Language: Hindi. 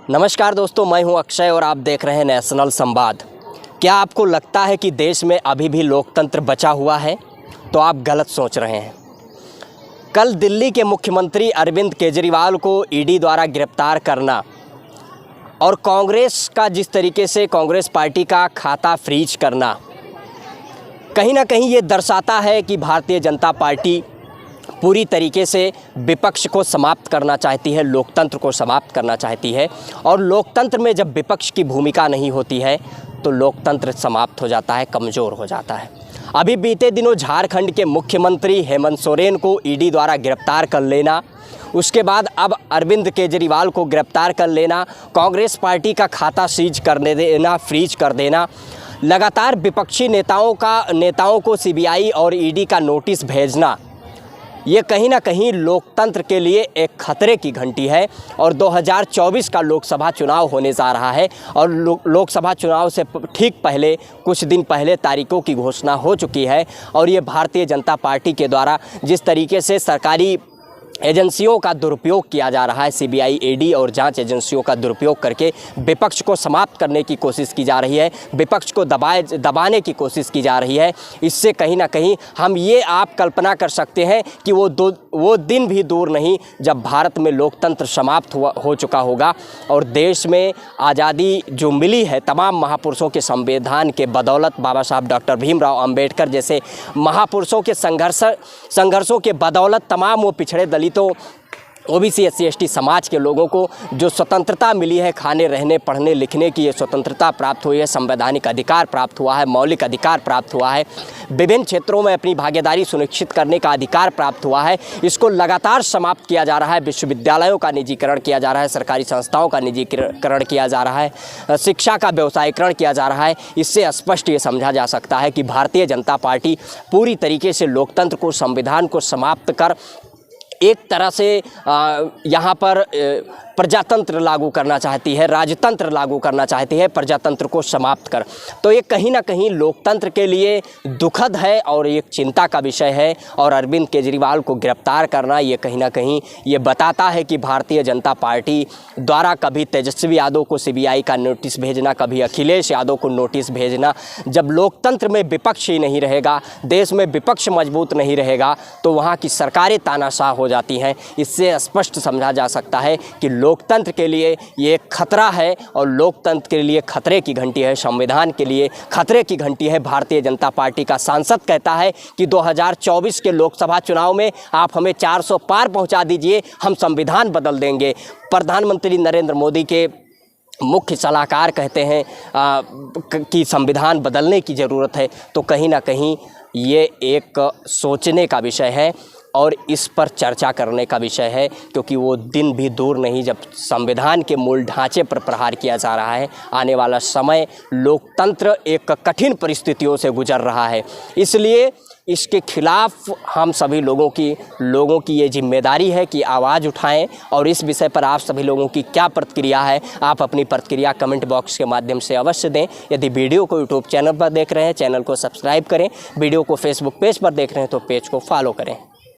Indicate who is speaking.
Speaker 1: नमस्कार दोस्तों, मैं हूं अक्षय और आप देख रहे हैं नेशनल संवाद। क्या आपको लगता है कि देश में अभी भी लोकतंत्र बचा हुआ है? तो आप गलत सोच रहे हैं। कल दिल्ली के मुख्यमंत्री अरविंद केजरीवाल को ईडी द्वारा गिरफ्तार करना और कांग्रेस का जिस तरीके से कांग्रेस पार्टी का खाता फ्रीज करना, कहीं ना कहीं ये दर्शाता है कि भारतीय जनता पार्टी पूरी तरीके से विपक्ष को समाप्त करना चाहती है, लोकतंत्र को समाप्त करना चाहती है। और लोकतंत्र में जब विपक्ष की भूमिका नहीं होती है तो लोकतंत्र समाप्त हो जाता है, कमज़ोर हो जाता है। अभी बीते दिनों झारखंड के मुख्यमंत्री हेमंत सोरेन को ईडी द्वारा गिरफ्तार कर लेना, उसके बाद अब अरविंद केजरीवाल को गिरफ्तार कर लेना, कांग्रेस पार्टी का खाता सीज करने देना, फ्रीज कर देना, लगातार विपक्षी नेताओं को सीबीआई और ईडी का नोटिस भेजना, ये कहीं ना कहीं लोकतंत्र के लिए एक खतरे की घंटी है। और 2024 का लोकसभा चुनाव होने जा रहा है और लोकसभा चुनाव से ठीक पहले कुछ दिन पहले तारीखों की घोषणा हो चुकी है। और ये भारतीय जनता पार्टी के द्वारा जिस तरीके से सरकारी एजेंसियों का दुरुपयोग किया जा रहा है, सीबीआई, ईडी और जांच एजेंसियों का दुरुपयोग करके विपक्ष को समाप्त करने की कोशिश की जा रही है, विपक्ष को दबाने की कोशिश की जा रही है। इससे कहीं ना कहीं हम ये आप कल्पना कर सकते हैं कि वो दिन भी दूर नहीं जब भारत में लोकतंत्र समाप्त हो चुका होगा और देश में आज़ादी जो मिली है तमाम महापुरुषों के संविधान के बदौलत, बाबा साहब डॉक्टर भीमराव अंबेडकर जैसे महापुरुषों के संघर्षों के बदौलत तमाम वो पिछड़े दलितों, ओबीसी, एससी, एसटी समाज के लोगों को जो स्वतंत्रता मिली है, खाने, रहने, पढ़ने, लिखने की ये स्वतंत्रता प्राप्त हुई है, संवैधानिक अधिकार प्राप्त हुआ है, मौलिक अधिकार प्राप्त हुआ है, विभिन्न क्षेत्रों में अपनी भागीदारी सुनिश्चित करने का अधिकार प्राप्त हुआ है, इसको लगातार समाप्त किया जा रहा है। विश्वविद्यालयों का निजीकरण किया जा रहा है, सरकारी संस्थाओं का निजीकरण किया जा रहा है, शिक्षा का व्यवसायीकरण किया जा रहा है। इससे स्पष्ट ये समझा जा सकता है कि भारतीय जनता पार्टी पूरी तरीके से लोकतंत्र को, संविधान को समाप्त कर एक तरह से यहाँ पर प्रजातंत्र लागू करना चाहती है, राजतंत्र लागू करना चाहती है, प्रजातंत्र को समाप्त कर। तो ये कहीं ना कहीं लोकतंत्र के लिए दुखद है और एक चिंता का विषय है। और अरविंद केजरीवाल को गिरफ्तार करना ये कहीं ना कहीं ये बताता है कि भारतीय जनता पार्टी द्वारा कभी तेजस्वी यादव को सीबीआई का नोटिस भेजना, कभी अखिलेश यादव को नोटिस भेजना, जब लोकतंत्र में विपक्ष ही नहीं रहेगा, देश में विपक्ष मजबूत नहीं रहेगा तो वहाँ की सरकारें तानाशाह हो जाती हैं। इससे स्पष्ट समझा जा सकता है कि लोकतंत्र के लिए ये एक खतरा है और लोकतंत्र के लिए खतरे की घंटी है, संविधान के लिए खतरे की घंटी है। भारतीय जनता पार्टी का सांसद कहता है कि 2024 के लोकसभा चुनाव में आप हमें 400 पार पहुंचा दीजिए, हम संविधान बदल देंगे। प्रधानमंत्री नरेंद्र मोदी के मुख्य सलाहकार कहते हैं कि संविधान बदलने की ज़रूरत है। तो कहीं ना कहीं ये एक सोचने का विषय है और इस पर चर्चा करने का विषय है, क्योंकि वो दिन भी दूर नहीं जब संविधान के मूल ढांचे पर प्रहार किया जा रहा है। आने वाला समय लोकतंत्र एक कठिन परिस्थितियों से गुजर रहा है, इसलिए इसके खिलाफ हम सभी लोगों की ये जिम्मेदारी है कि आवाज़ उठाएं। और इस विषय पर आप सभी लोगों की क्या प्रतिक्रिया है, आप अपनी प्रतिक्रिया कमेंट बॉक्स के माध्यम से अवश्य दें। यदि वीडियो को यूट्यूब चैनल पर देख रहे हैं, चैनल को सब्सक्राइब करें, वीडियो को फेसबुक पेज पर देख रहे हैं तो पेज को फॉलो करें।